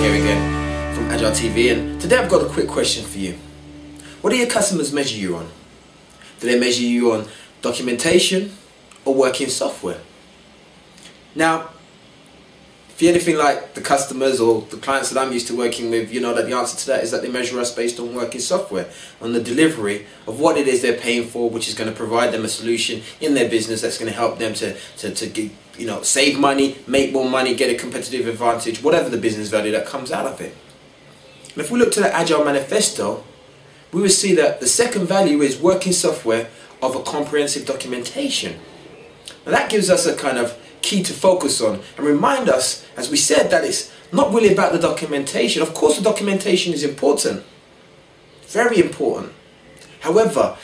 here again from Agile TV, and today I've got a quick question for you. What do your customers measure you on? Do they measure you on documentation or working software? Now, if you're anything like the customers or the clients that I'm used to working with, you know that the answer to that is that they measure us based on working software, on the delivery of what it is they're paying for, which is going to provide them a solution in their business that's going to help them to save money, make more money, get a competitive advantage, whatever the business value that comes out of it. And if we look to the Agile Manifesto, we will see that the second value is working software of a comprehensive documentation. Now that gives us a kind of key to focus on and remind us, as we said, that it's not really about the documentation. Of course the documentation is important, very important. However,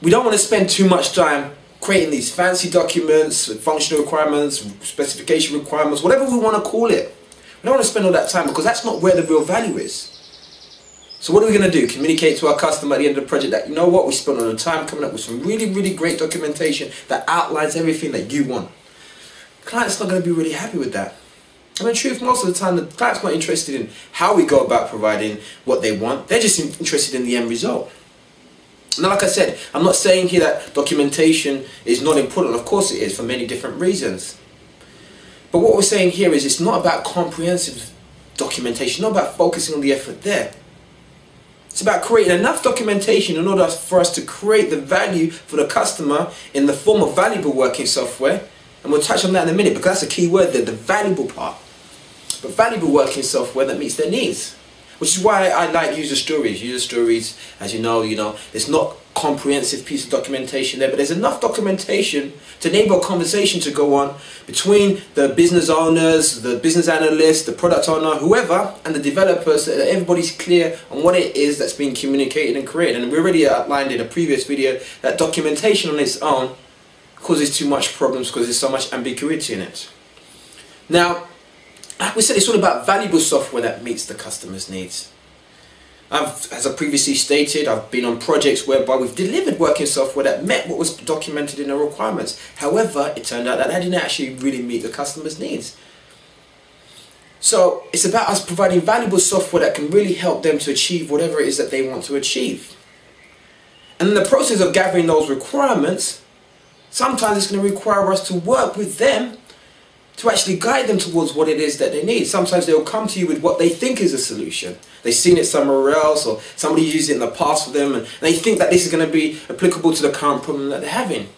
we don't want to spend too much time creating these fancy documents, functional requirements, specification requirements, whatever we want to call it. We don't want to spend all that time because that's not where the real value is. So what are we going to do? Communicate to our customer at the end of the project that, you know what, we spent all the time coming up with some really great documentation that outlines everything that you want. The client's not going to be really happy with that. And in truth, most of the time, the client's not interested in how we go about providing what they want. They're just interested in the end result. Now, like I said, I'm not saying here that documentation is not important. Of course it is, for many different reasons. But what we're saying here is it's not about comprehensive documentation, not about focusing on the effort there. It's about creating enough documentation in order for us to create the value for the customer in the form of valuable working software. And we'll touch on that in a minute because that's a key word there, the valuable part. But valuable working software that meets their needs. Which is why I like user stories. User stories, as you know, there's not a comprehensive piece of documentation there, but there's enough documentation to enable a conversation to go on between the business owners, the business analyst, the product owner, whoever, and the developers, so that everybody's clear on what it is that's being communicated and created. And we already outlined in a previous video that documentation on its own causes too much problems because there's so much ambiguity in it. Now, like we said, it's all about valuable software that meets the customer's needs. As I previously stated, I've been on projects whereby we've delivered working software that met what was documented in the requirements. However, it turned out that didn't actually really meet the customer's needs. So it's about us providing valuable software that can really help them to achieve whatever it is that they want to achieve. And in the process of gathering those requirements, sometimes it's going to require us to work with them to actually guide them towards what it is that they need. Sometimes they'll come to you with what they think is a solution. They've seen it somewhere else, or somebody used it in the past for them, and they think that this is going to be applicable to the current problem that they're having.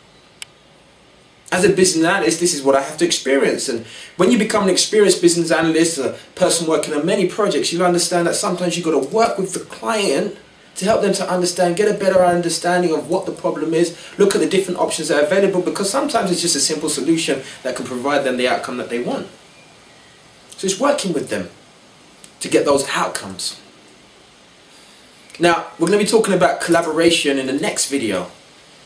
As a business analyst, this is what I have to experience. And when you become an experienced business analyst, a person working on many projects, you'll understand that sometimes you've got to work with the client to help them to understand, get a better understanding of what the problem is, look at the different options that are available, because sometimes it's just a simple solution that can provide them the outcome that they want. So it's working with them to get those outcomes. Now, we're going to be talking about collaboration in the next video.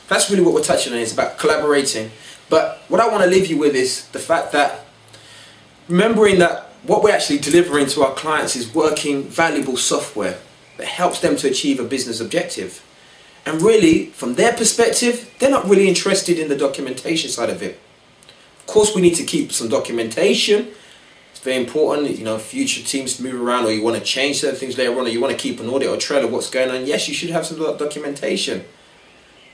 That's really what we're touching on, it's about collaborating. But what I want to leave you with is the fact that remembering that what we're actually delivering to our clients is working, valuable software that helps them to achieve a business objective. And really, from their perspective, they're not really interested in the documentation side of it. Of course, we need to keep some documentation. It's very important, future teams move around, or you want to change certain things later on, or you want to keep an audit or trail of what's going on. Yes, you should have some documentation.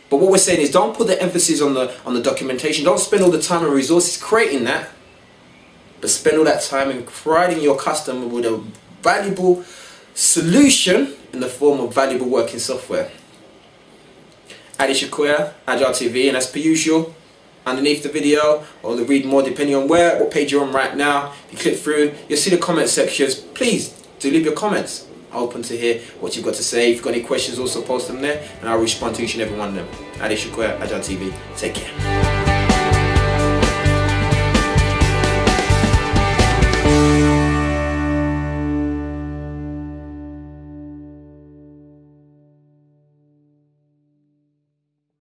But what we're saying is don't put the emphasis on the documentation. Don't spend all the time and resources creating that, but spend all that time in providing your customer with a valuable solution in the form of valuable working software. Adi Shakoya, Agile TV, and as per usual, underneath the video, or the read more depending on what page you're on right now, if you click through, you'll see the comment sections. Please do leave your comments. I'm open to hear what you've got to say. If you've got any questions, also post them there, and I'll respond to each and every one of them. Adi Shakoya, Agile TV. Take care.